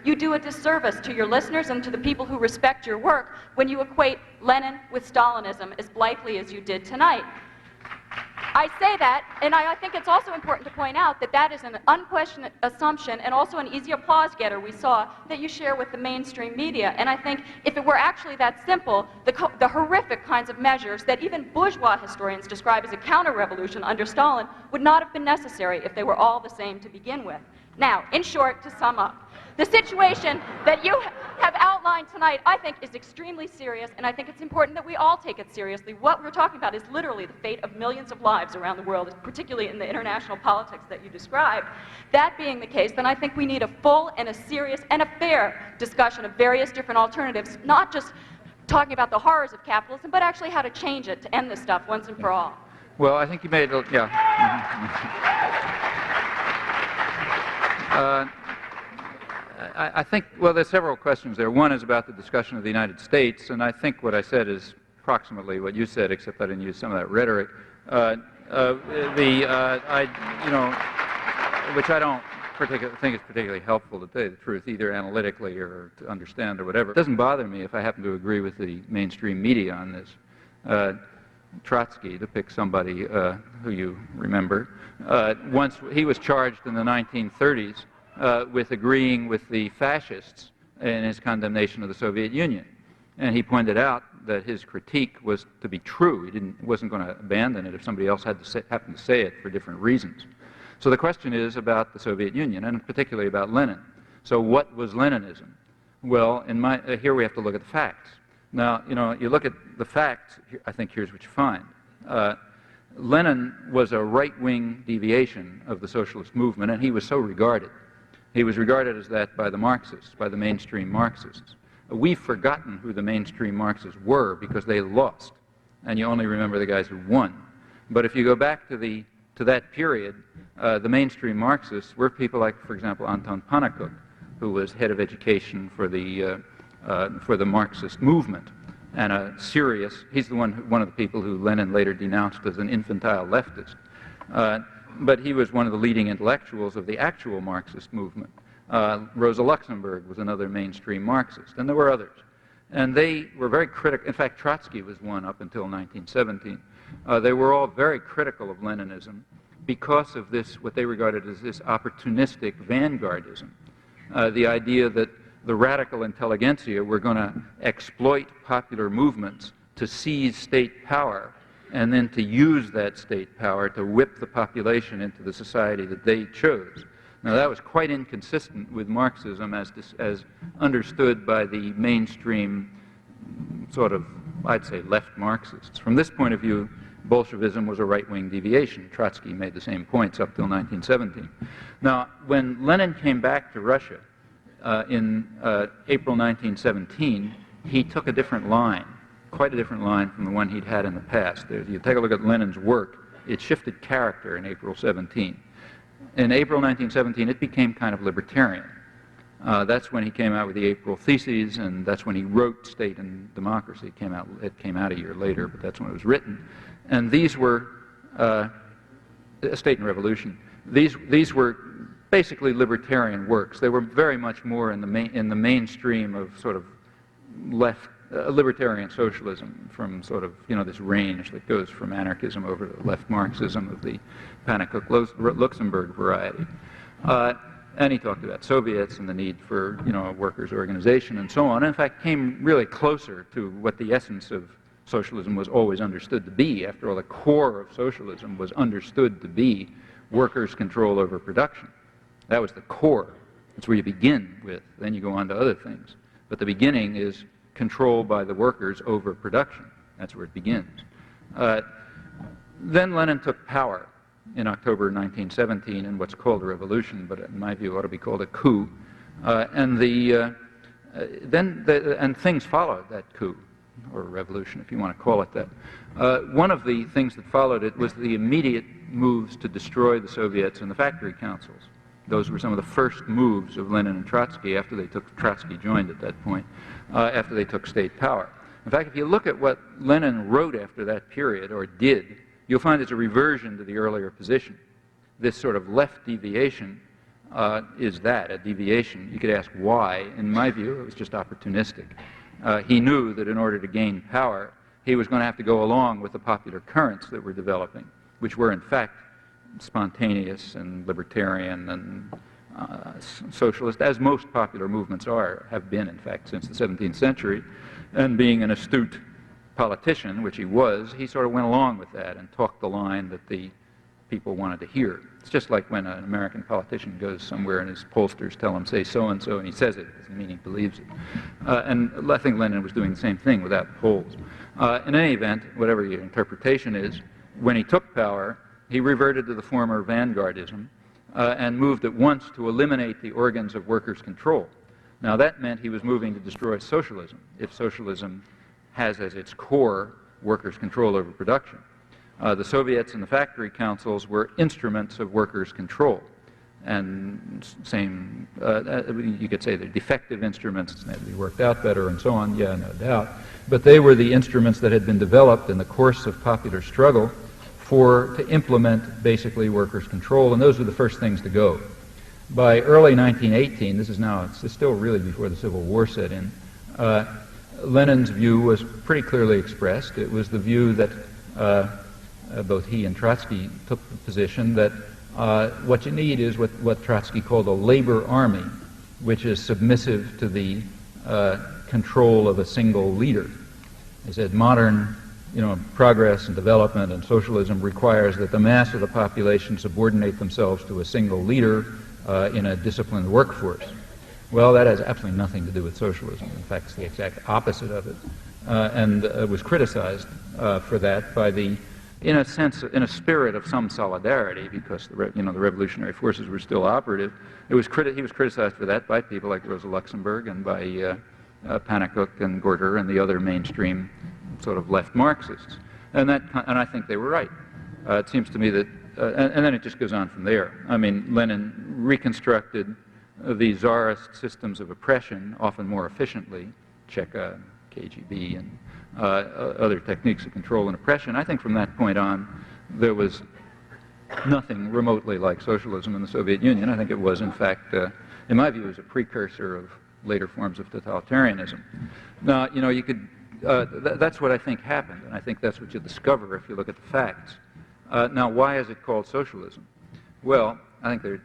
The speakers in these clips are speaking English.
you do a disservice to your listeners and to the people who respect your work when you equate Lenin with Stalinism as blithely as you did tonight. I say that, and I think it's also important to point out that that is an unquestioned assumption and also an easy applause getter we saw that you share with the mainstream media. And I think if it were actually that simple, the horrific kinds of measures that even bourgeois historians describe as a counter-revolution under Stalin would not have been necessary if they were all the same to begin with. Now, in short, to sum up, the situation that you have outlined tonight, I think, is extremely serious, and I think it's important that we all take it seriously. What we're talking about is literally the fate of millions of lives around the world, particularly in the international politics that you described. That being the case, then I think we need a full and a serious and a fair discussion of various different alternatives, not just talking about the horrors of capitalism, but actually how to change it to end this stuff once and for all. Well, I think you made it, yeah. I think, well, there's several questions there. One is about the discussion of the United States, and I think what I said is approximately what you said, except I didn't use some of that rhetoric. Which I don't think is particularly helpful, to tell you the truth, either analytically or to understand or whatever. It doesn't bother me if I happen to agree with the mainstream media on this. Trotsky, to pick somebody who you remember, once he was charged in the 1930s with agreeing with the fascists in his condemnation of the Soviet Union. And he pointed out that his critique was to be true. He wasn't going to abandon it if somebody else happened to say it for different reasons. So the question is about the Soviet Union, and particularly about Lenin. So what was Leninism? Well, here we have to look at the facts. Now, you look at the facts, I think here's what you find. Lenin was a right-wing deviation of the socialist movement, and he was so regarded. He was regarded as that by the Marxists, by the mainstream Marxists. We've forgotten who the mainstream Marxists were because they lost, and you only remember the guys who won. But if you go back to that period, the mainstream Marxists were people like, for example, Anton Pannekoek, who was head of education for the Marxist movement, and he's one of the people who Lenin later denounced as an infantile leftist. But he was one of the leading intellectuals of the actual Marxist movement. Rosa Luxemburg was another mainstream Marxist, and there were others. And they were very critical. In fact, Trotsky was one up until 1917. They were all very critical of Leninism because of this, what they regarded as this opportunistic vanguardism. The idea that the radical intelligentsia were going to exploit popular movements to seize state power and then to use that state power to whip the population into the society that they chose. Now, that was quite inconsistent with Marxism as understood by the mainstream sort of, I'd say, left Marxists. From this point of view, Bolshevism was a right-wing deviation. Trotsky made the same points up till 1917. Now, when Lenin came back to Russia in April 1917, he took a different line. Quite a different line from the one he'd had in the past. If you take a look at Lenin's work, it shifted character in April 17. In April 1917, it became kind of libertarian. That's when he came out with the April Theses, and that's when he wrote State and Democracy. It came out a year later, but that's when it was written. And these were State and Revolution. These were basically libertarian works. They were very much more in the mainstream of sort of left libertarian socialism, from sort of this range that goes from anarchism over to left Marxism of the Pannekoek-Luxemburg variety. And he talked about Soviets and the need for workers' organization and so on. In fact, came really closer to what the essence of socialism was always understood to be. After all, the core of socialism was understood to be workers' control over production. That was the core. That's where you begin with. Then you go on to other things. But the beginning is control by the workers over production. That's where it begins. Then Lenin took power in October 1917 in what's called a revolution, but in my view ought to be called a coup. And things followed that coup, or revolution if you want to call it that. One of the things that followed it was the immediate moves to destroy the Soviets and the factory councils. Those were some of the first moves of Lenin and Trotsky after they took, Trotsky joined at that point, after they took state power. In fact, if you look at what Lenin wrote after that period, or did, you'll find it's a reversion to the earlier position. This sort of left deviation is that, a deviation. You could ask why. In my view, it was just opportunistic. He knew that in order to gain power, he was going to have to go along with the popular currents that were developing, which were in fact spontaneous and libertarian and socialist, as most popular movements have been, in fact, since the 17th century. And being an astute politician, which he was, he sort of went along with that and talked the line that the people wanted to hear. It's just like when an American politician goes somewhere and his pollsters tell him, say so-and-so, and he says it. It doesn't mean he believes it. And I think Lenin was doing the same thing without polls. In any event, whatever your interpretation is, when he took power, he reverted to the former vanguardism and moved at once to eliminate the organs of workers' control. Now that meant he was moving to destroy socialism, if socialism has as its core workers' control over production. The Soviets and the factory councils were instruments of workers' control. And same, you could say they're defective instruments, they had to be worked out better and so on, yeah, no doubt. But they were the instruments that had been developed in the course of popular struggle to implement basically workers' control, and those were the first things to go. By early 1918, it's still really before the Civil War set in, Lenin's view was pretty clearly expressed. It was the view that both he and Trotsky took the position that what you need is what Trotsky called a labor army, which is submissive to the control of a single leader. He said modern progress and development and socialism requires that the mass of the population subordinate themselves to a single leader in a disciplined workforce. Well, that has absolutely nothing to do with socialism. In fact, it's the exact opposite of it, and was criticized for that by in a spirit of some solidarity, because the revolutionary forces were still operative. He was criticized for that by people like Rosa Luxemburg and by Pannekoek and Gorter and the other mainstream sort of left Marxists, and I think they were right. It seems to me that, and then it just goes on from there. I mean, Lenin reconstructed the czarist systems of oppression often more efficiently, Cheka, KGB, and other techniques of control and oppression. I think from that point on, there was nothing remotely like socialism in the Soviet Union. I think it was, in fact, in my view, it was a precursor of later forms of totalitarianism. Now, you could. That's what I think happened, and I think that's what you discover if you look at the facts. Now, why is it called socialism? Well, I think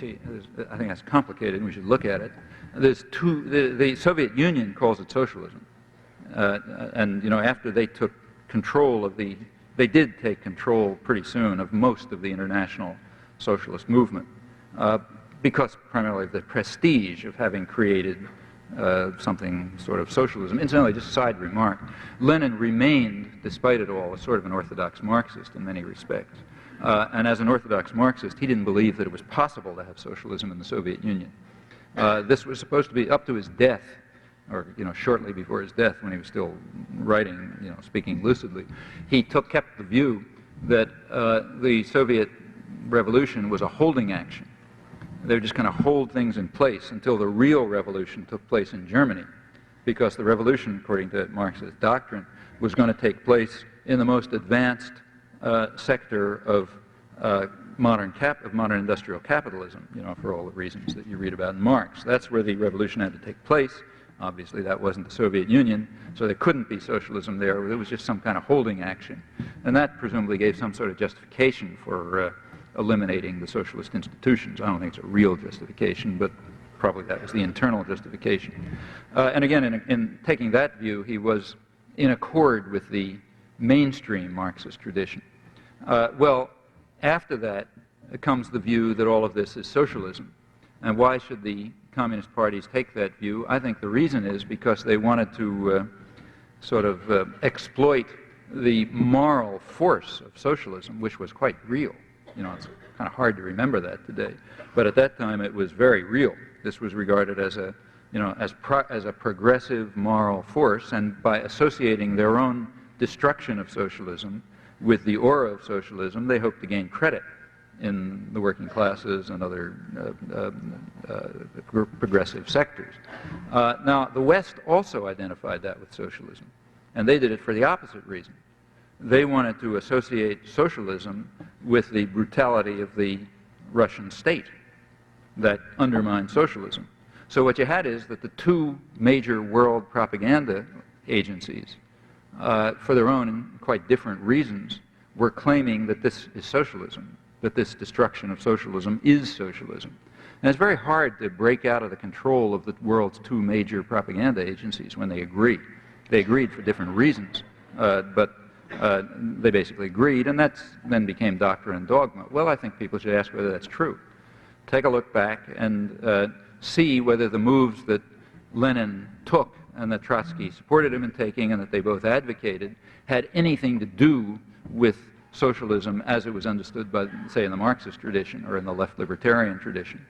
I think that's complicated, and we should look at it. There's the Soviet Union calls it socialism, and after they took control they did take control pretty soon of most of the international socialist movement, because primarily of the prestige of having created something sort of socialism. Incidentally, just a side remark, Lenin remained, despite it all, a sort of an orthodox Marxist in many respects. And as an orthodox Marxist, he didn't believe that it was possible to have socialism in the Soviet Union. This was supposed to be up to his death, or shortly before his death, when he was still writing, speaking lucidly. He kept the view that the Soviet revolution was a holding action. They were just going to hold things in place until the real revolution took place in Germany, because the revolution, according to Marxist doctrine, was going to take place in the most advanced sector of modern industrial capitalism, for all the reasons that you read about in Marx. That's where the revolution had to take place. Obviously, that wasn't the Soviet Union, so there couldn't be socialism there. It was just some kind of holding action. And that presumably gave some sort of justification for eliminating the socialist institutions. I don't think it's a real justification, but probably that was the internal justification. And again, in taking that view, he was in accord with the mainstream Marxist tradition. Well, after that comes the view that all of this is socialism. And why should the communist parties take that view? I think the reason is because they wanted to sort of exploit the moral force of socialism, which was quite real. It's kind of hard to remember that today, but at that time it was very real. This was regarded as as a progressive moral force, and by associating their own destruction of socialism with the aura of socialism, they hoped to gain credit in the working classes and other progressive sectors. Now, the West also identified that with socialism, and they did it for the opposite reason. They wanted to associate socialism with the brutality of the Russian state. that undermined socialism. So what you had is that the two major world propaganda agencies, for their own and quite different reasons, were claiming that this is socialism, that this destruction of socialism is socialism. And it's very hard to break out of the control of the world's two major propaganda agencies when they agree. They agreed for different reasons, but they basically agreed, and that then became doctrine and dogma. Well, I think people should ask whether that's true. Take a look back and see whether the moves that Lenin took and that Trotsky supported him in taking and that they both advocated had anything to do with socialism as it was understood by, say, in the Marxist tradition or in the left libertarian tradition.